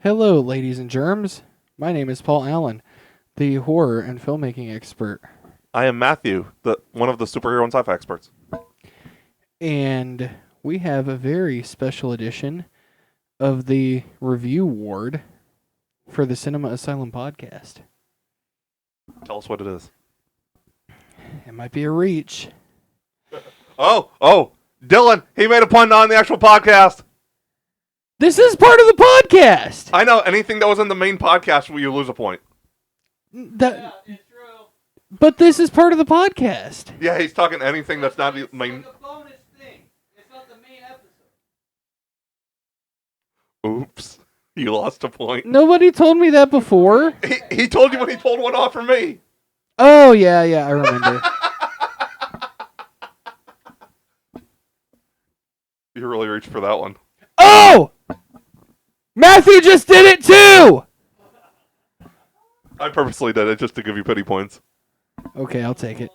Hello, ladies and germs. My name is Paul Allen, the horror and filmmaking expert. I am Matthew, the one of the superhero and sci-fi experts. And we have a very special edition of the review ward for the Cinema Asylum podcast. Tell us what it is. It might be a reach. Oh, Dylan, he made a pun on the actual podcast. This is part of the podcast. I know, anything that was in the main podcast, you lose a point. It's true. But this is part of the podcast. Yeah, he's talking anything that's not the main. It's like a bonus thing. It's not the main episode. Oops, you lost a point. Nobody told me that before. He told you when he pulled one off from me. Oh, yeah, I remember. You really reached for that one. Oh! Matthew just did it too! I purposely did it just to give you pity points. Okay, I'll take it.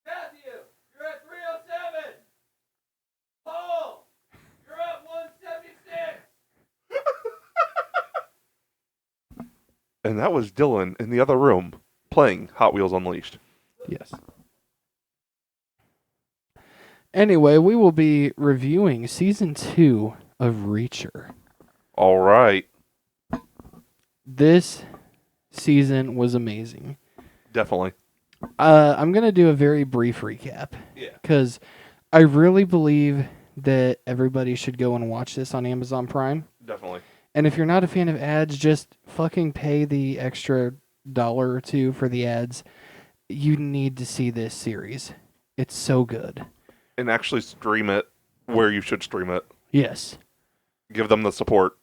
Matthew, you're at 307. Paul, you're at 176. And that was Dylan in the other room playing Hot Wheels Unleashed. Yes. Anyway, we will be reviewing Season 2 of Reacher. All right. This season was amazing. Definitely. I'm going to do a very brief recap. Yeah. Because I really believe that everybody should go and watch this on Amazon Prime. Definitely. And if you're not a fan of ads, just fucking pay the extra $1 or $2 for the ads. You need to see this series. It's so good. And actually stream it where you should stream it. Yes. Give them the support.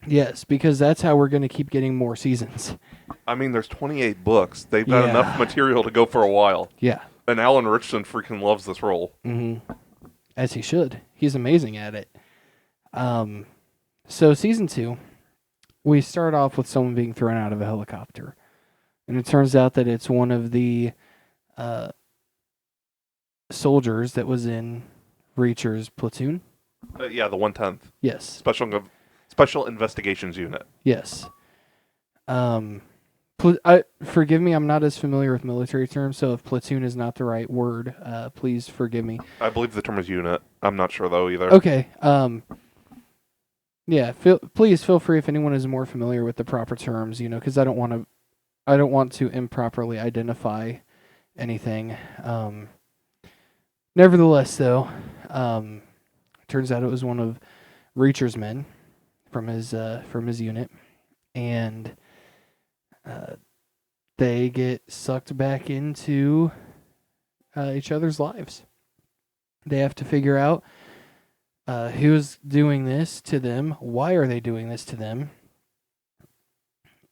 Yes, because that's how we're going to keep getting more seasons. I mean, there's 28 books. They've got Yeah. enough material to go for a while. Yeah. And Alan Richardson freaking loves this role. Mm-hmm. As he should. He's amazing at it. So Season 2, we start off with someone being thrown out of a helicopter. And it turns out that it's one of the soldiers that was in Reacher's platoon. Yeah, the 110th. Yes. Special Investigations Unit. Yes. Forgive me, I'm not as familiar with military terms, so if platoon is not the right word, please forgive me. I believe the term is unit. I'm not sure, though, either. Okay. Yeah, please feel free if anyone is more familiar with the proper terms, because I don't want to improperly identify anything. Nevertheless, though, turns out it was one of Reacher's men from his unit, and they get sucked back into each other's lives. They have to figure out who's doing this to them, why are they doing this to them,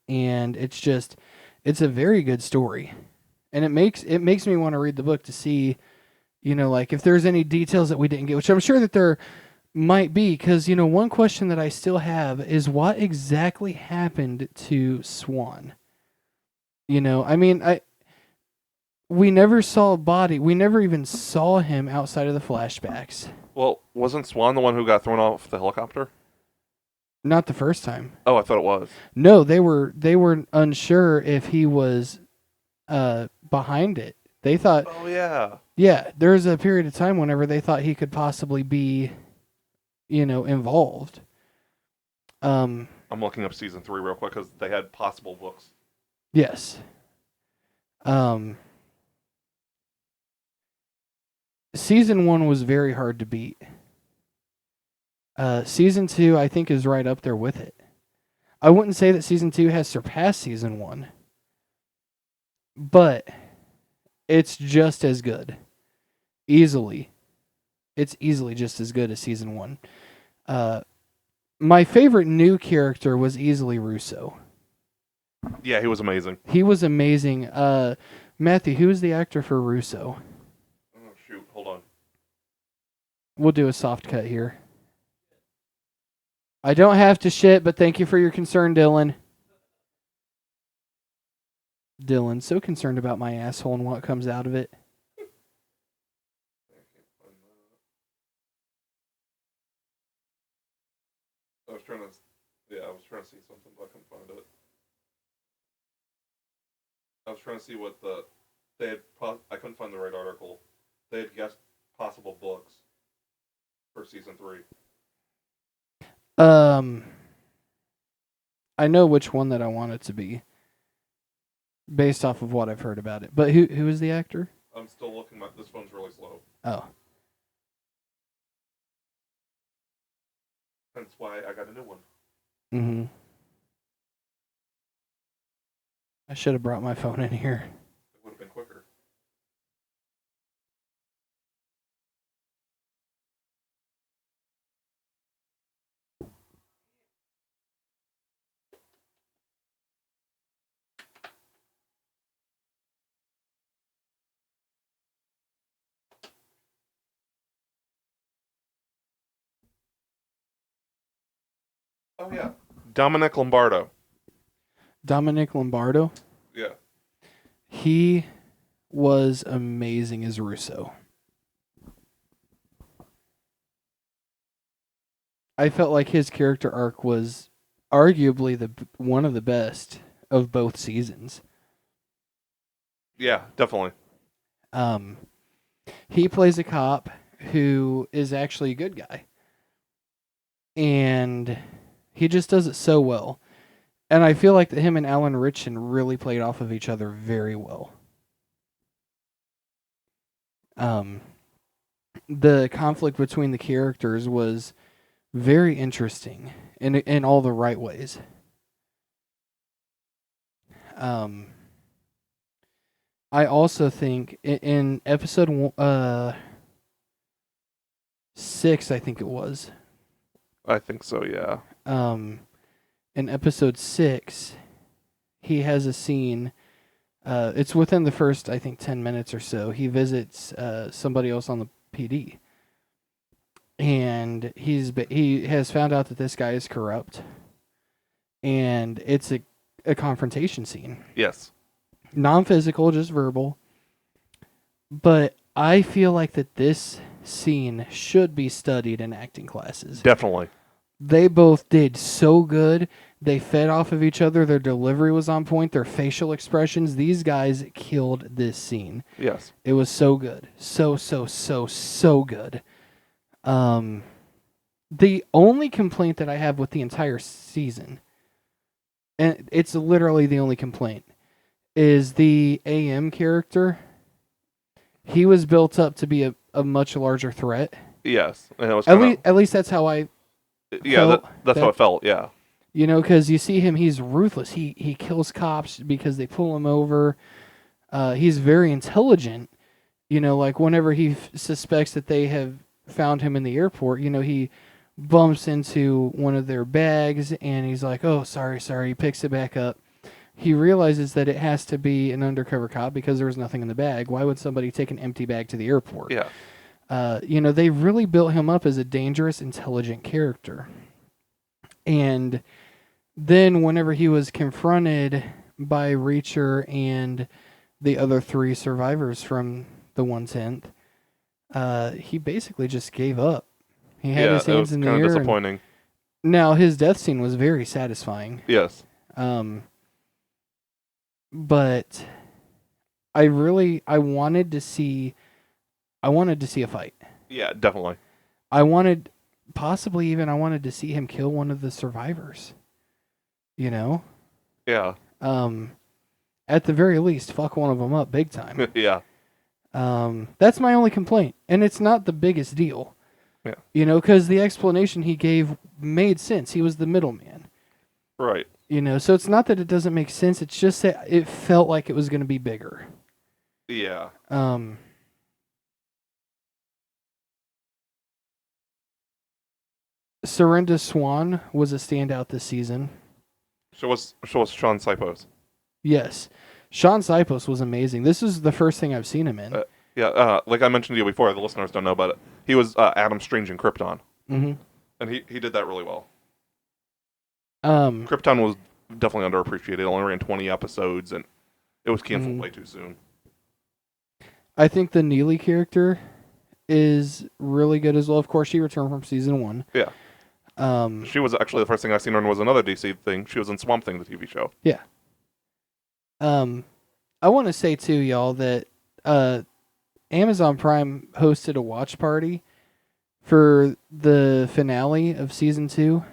and it's a very good story, and it makes me want to read the book to see, like if there's any details that we didn't get, which I'm sure that there might be, because one question that I still have is what exactly happened to Swan. We never saw a body. We never even saw him outside of the flashbacks. Well, wasn't Swan the one who got thrown off the helicopter? Not the first time. Oh, I thought it was. No, they were unsure if he was behind it. They thought, Oh, yeah. yeah, there was a period of time whenever they thought he could possibly be, involved. I'm looking up season 3 real quick because they had possible books. Yes. Season 1 was very hard to beat. Season 2, I think, is right up there with it. I wouldn't say that Season 2 has surpassed Season 1, but it's just as good. Easily. It's easily just as good as Season 1. My favorite new character was easily Russo. Yeah, he was amazing. He was amazing. Matthew, who is the actor for Russo? Oh, shoot. Hold on. We'll do a soft cut here. I don't have to shit, but thank you for your concern, Dylan. Dylan, so concerned about my asshole and what comes out of it. I was trying to see something, but I couldn't find it. I was trying to see what they had. I couldn't find the right article. They had guessed possible books for season 3. I know which one that I want it to be, based off of what I've heard about it. But who is the actor? I'm still looking. This phone's really slow. Oh. That's why I got a new one. Mm-hmm. I should have brought my phone in here. It would have been quicker. Oh yeah, Dominic Lombardo. Dominic Lombardo. Yeah. He was amazing as Russo. I felt like his character arc was arguably one of the best of both seasons. Yeah, definitely. He plays a cop who is actually a good guy. And he just does it so well. And I feel like that him and Alan Ritchson really played off of each other very well. The conflict between the characters was very interesting in all the right ways. I also think in episode 6, I think it was. I think so, yeah. In episode 6, he has a scene. It's within the first, I think, 10 minutes or so. He visits somebody else on the PD. And he has found out that this guy is corrupt. And it's a confrontation scene. Yes. Non-physical, just verbal. But I feel like that this scene should be studied in acting classes. Definitely. They both did so good. They fed off of each other. Their delivery was on point. Their facial expressions. These guys killed this scene. Yes. It was so good. So good. The only complaint that I have with the entire season, and it's literally the only complaint, is the AM character. He was built up to be a much larger threat. Yes. And it was At least that's how I felt. That's how it felt, yeah. You know, because you see him, he's ruthless. He kills cops because they pull him over. He's very intelligent. You know, like whenever he suspects that they have found him in the airport, you know, he bumps into one of their bags and he's like, oh, sorry. He picks it back up. He realizes that it has to be an undercover cop because there was nothing in the bag. Why would somebody take an empty bag to the airport? Yeah. You know, they really built him up as a dangerous, intelligent character. And then whenever he was confronted by Reacher and the other 3 survivors from the 110th, he basically just gave up. He had his hands in the air. It was kind of disappointing. Now, his death scene was very satisfying. Yes. But I wanted to see a fight. Yeah, definitely. I wanted to see him kill one of the survivors. You know? Yeah. At the very least, fuck one of them up big time. Yeah. That's my only complaint. And it's not the biggest deal. Yeah. You know, because the explanation he gave made sense. He was the middleman. Right. You know, so it's not that it doesn't make sense. It's just that it felt like it was going to be bigger. Yeah. Serinda Swan was a standout this season. So was Sean Sipos. Yes. Sean Sipos was amazing. This is the first thing I've seen him in. Like I mentioned to you before, the listeners don't know about it. He was Adam Strange in Krypton. Mm-hmm. And he did that really well. Krypton was definitely underappreciated. It only ran 20 episodes, and it was canceled way too soon. I think the Neely character is really good as well. Of course, she returned from season 1. Yeah. She was actually the first thing I seen her in was another DC thing. She was in Swamp Thing, the TV show. Yeah. I want to say too, y'all, that Amazon Prime hosted a watch party for the finale of season 2,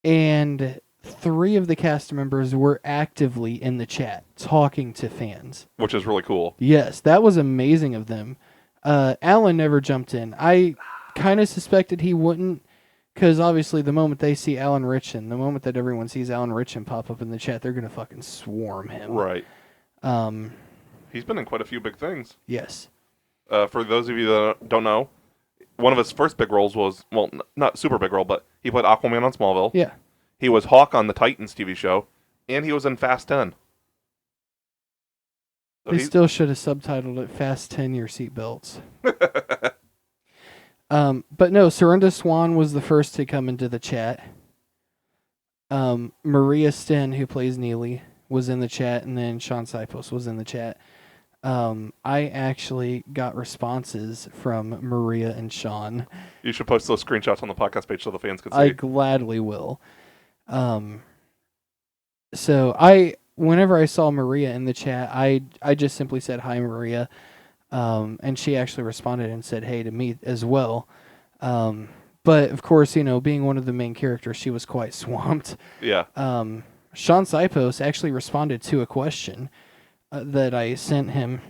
and 3 of the cast members were actively in the chat talking to fans. Which is really cool. Yes, that was amazing of them. Alan never jumped in. I kind of suspected he wouldn't, because obviously the moment they see Alan Ritchson, the moment that everyone sees Alan Ritchson pop up in the chat, they're going to fucking swarm him. Right. Um, He's been in quite a few big things. yes. For those of you that don't know, one of his first big roles was, well, not super big role, but he played Aquaman on Smallville. Yeah. He was Hawk on the Titans TV show, and he was in Fast 10. So They still should have subtitled it Fast 10 Your Seatbelts. But no, Serinda Swan was the first to come into the chat. Maria Sten, who plays Neely, was in the chat, and then Sean Sipos was in the chat. I actually got responses from Maria and Sean. You should post those screenshots on the podcast page so the fans can see. I gladly will. So whenever I saw Maria in the chat, I just simply said, "Hi, Maria." And she actually responded and said, "Hey," to me as well. But of course, being one of the main characters, she was quite swamped. Yeah. Sean Sipos actually responded to a question that I sent him.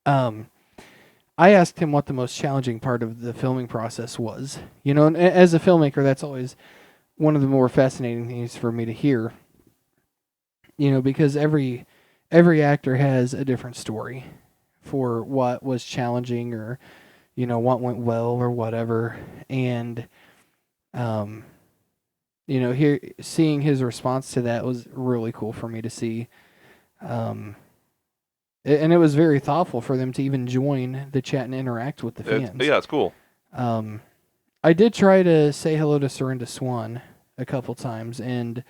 I asked him what the most challenging part of the filming process was. And as a filmmaker, that's always one of the more fascinating things for me to hear. Because every actor has a different story for what was challenging or, what went well or whatever. And, here seeing his response to that was really cool for me to see. And it was very thoughtful for them to even join the chat and interact with the fans. It's cool. I did try to say hello to Serinda Swan a couple times, and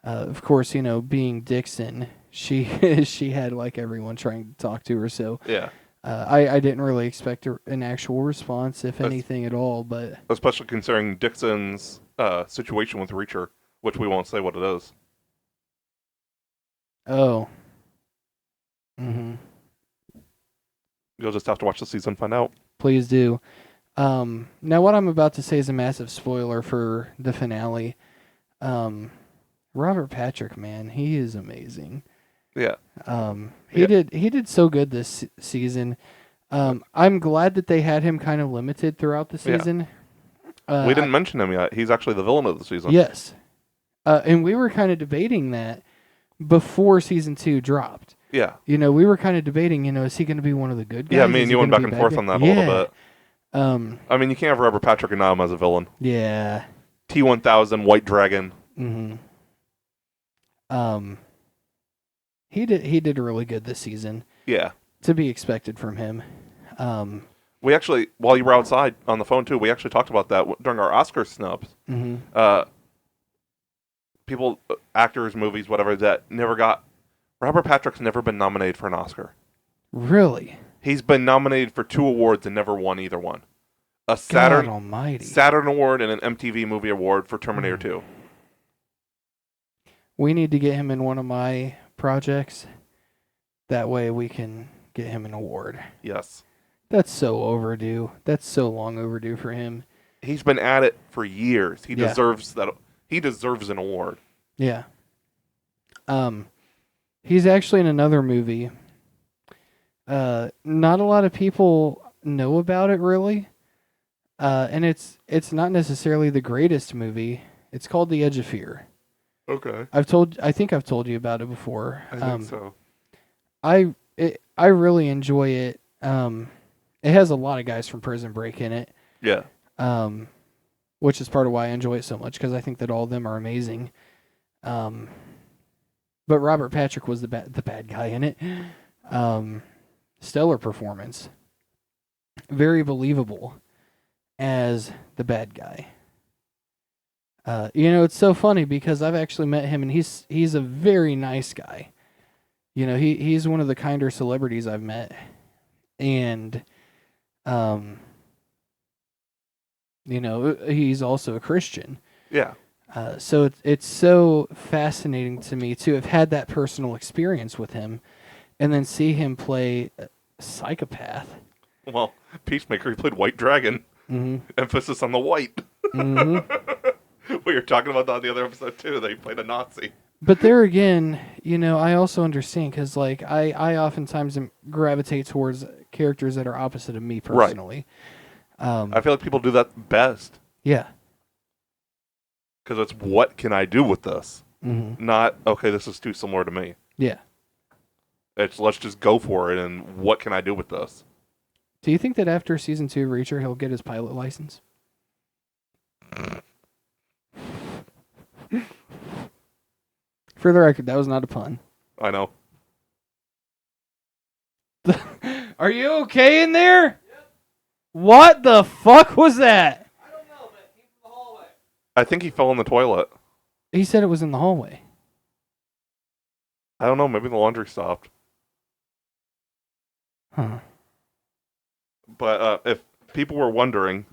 of course, being Dixon, she had like everyone trying to talk to her. So yeah, I didn't really expect an actual response, if anything at all. But especially considering Dixon's situation with Reacher, which we won't say what it is. Oh. Mm-hmm. You'll just have to watch the season and find out. Please do. Now, what I'm about to say is a massive spoiler for the finale. Robert Patrick, man, he is amazing. Yeah. He did so good this season. I'm glad that they had him kind of limited throughout the season. We didn't mention him yet. He's actually the villain of the season. Yes. And we were kind of debating that before season 2 dropped. Yeah. We were kind of debating, is he going to be one of the good guys? Yeah, me and you went back and forth on that a little bit. I mean, you can't have Robert Patrick and now him as a villain. Yeah. T-1000, White Dragon. Mm-hmm. He did really good this season. Yeah. To be expected from him. We actually, while you were outside on the phone too, we actually talked about that during our Oscar snubs. Mm-hmm. People, actors, movies, whatever, that never got... Robert Patrick's never been nominated for an Oscar. Really? He's been nominated for 2 awards and never won either one. A God almighty. Saturn Award and an MTV Movie Award for Terminator 2. We need to get him in one of my projects. That way we can get him an award. Yes. That's so overdue. That's so long overdue for him. He's been at it for years. He deserves that. He deserves an award. Yeah. He's actually in another movie. Not a lot of people know about it really. And it's not necessarily the greatest movie. It's called The Edge of Fear. Okay. I think I've told you about it before. I think so. I really enjoy it. It has a lot of guys from Prison Break in it. Yeah. Which is part of why I enjoy it so much, because I think that all of them are amazing. But Robert Patrick was the bad guy in it. Stellar performance. Very believable as the bad guy. It's so funny because I've actually met him, and he's a very nice guy. He's one of the kinder celebrities I've met. And He's also a Christian. Yeah. So it's so fascinating to me to have had that personal experience with him, and then see him play a psychopath. Well, Peacemaker, he played White Dragon. Mm-hmm. Emphasis on the white. Mm-hmm. We were talking about that on the other episode too. They played a Nazi. But there again, I also understand because, like, I oftentimes gravitate towards characters that are opposite of me personally. Right. I feel like people do that best. Yeah. Because it's what can I do with this? Mm-hmm. Not, okay, this is too similar to me. Yeah. It's let's just go for it and what can I do with this? Do you think that after season 2 Reacher, he'll get his pilot license? For the record, that was not a pun. I know. Are you okay in there? Yep. What the fuck was that? I don't know, but he came from the hallway. I think he fell in the toilet. He said it was in the hallway. I don't know. Maybe the laundry stopped. Huh. But if people were wondering,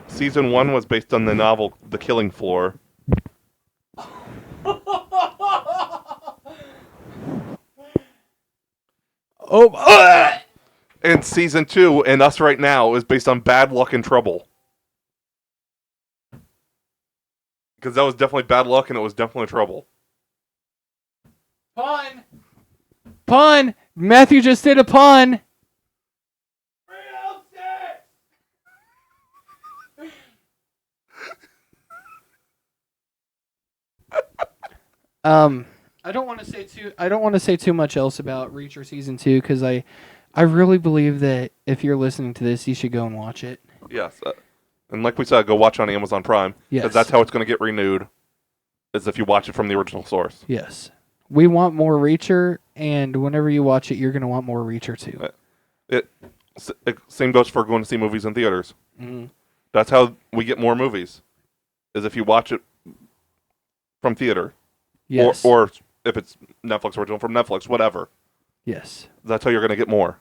season 1 was based on the novel The Killing Floor. And season 2, and Us Right Now, is based on Bad Luck and Trouble. Because that was definitely bad luck and it was definitely trouble. Pun! Pun! Matthew just did a pun! 306! I don't want to say too much else about Reacher season 2 because I really believe that if you're listening to this, you should go and watch it. Yes. And like we said, go watch on Amazon Prime. Yes. Because that's how it's going to get renewed, is if you watch it from the original source. Yes. We want more Reacher, and whenever you watch it, you're going to want more Reacher too. Same goes for going to see movies in theaters. Mm-hmm. That's how we get more movies, is if you watch it from theater. Yes. Or if it's Netflix original, from Netflix, whatever. Yes. That's how you're going to get more.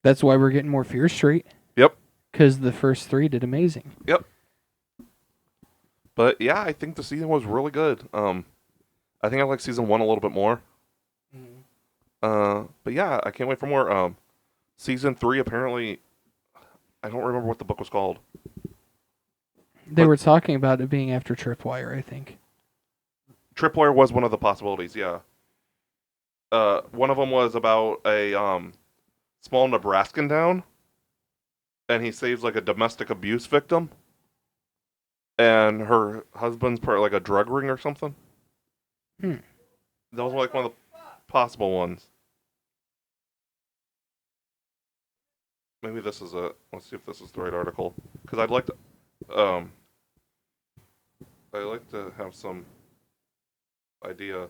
That's why we're getting more Fear Street. Yep. Because the first 3 did amazing. Yep. But yeah, I think the season was really good. I think I like season 1 a little bit more. Mm-hmm. But yeah, I can't wait for more. Season 3, apparently, I don't remember what the book was called. They were talking about it being after Tripwire, I think. Tripwire was one of the possibilities, yeah. One of them was about a small Nebraskan town, and he saves like a domestic abuse victim, and her husband's part of like a drug ring or something. That was like one of the possible ones. Maybe this is it. Let's see if this is the right article, because I'd like to have some idea.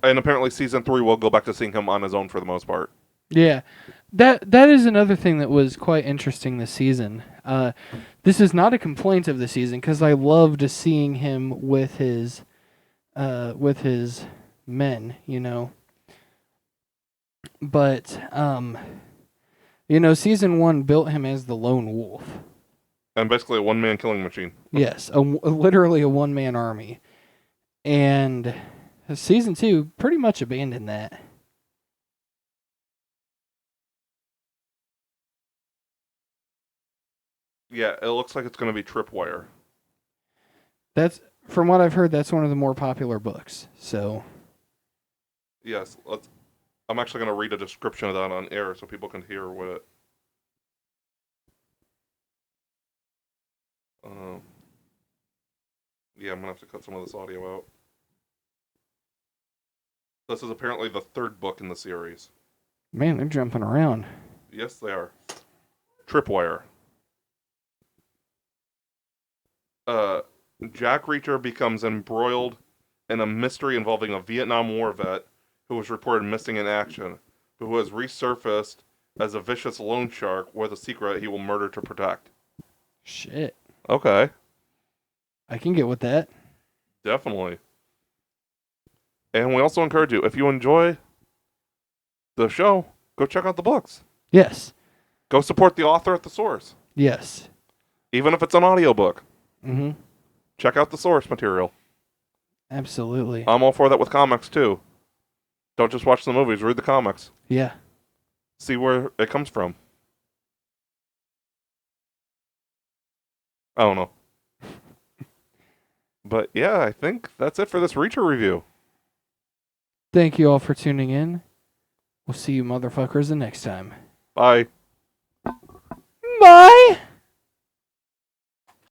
And apparently season 3 will go back to seeing him on his own for the most part. Yeah. That is another thing that was quite interesting this season. This is not a complaint of the season because I loved seeing him with his men, But season 1 built him as the lone wolf. And basically a one-man killing machine. Yes, literally a one-man army. And season 2 pretty much abandoned that. Yeah, it looks like it's going to be Tripwire. That's, from what I've heard, that's one of the more popular books. So, yes, I'm actually going to read a description of that on air so people can hear what it. Yeah, I'm going to have to cut some of this audio out. This is apparently the 3rd book in the series. Man, they're jumping around. Yes, they are. Tripwire. Jack Reacher becomes embroiled in a mystery involving a Vietnam War vet who was reported missing in action, but who has resurfaced as a vicious loan shark with a secret he will murder to protect. Shit. Okay. I can get with that. Definitely. And we also encourage you, if you enjoy the show, go check out the books. Yes. Go support the author at the source. Yes. Even if it's an audiobook. Mm-hmm. Check out the source material. Absolutely. I'm all for that with comics, too. Don't just watch the movies. Read the comics. Yeah. See where it comes from. I don't know. But yeah, I think that's it for this Reacher review. Thank you all for tuning in. We'll see you motherfuckers the next time. Bye. Bye!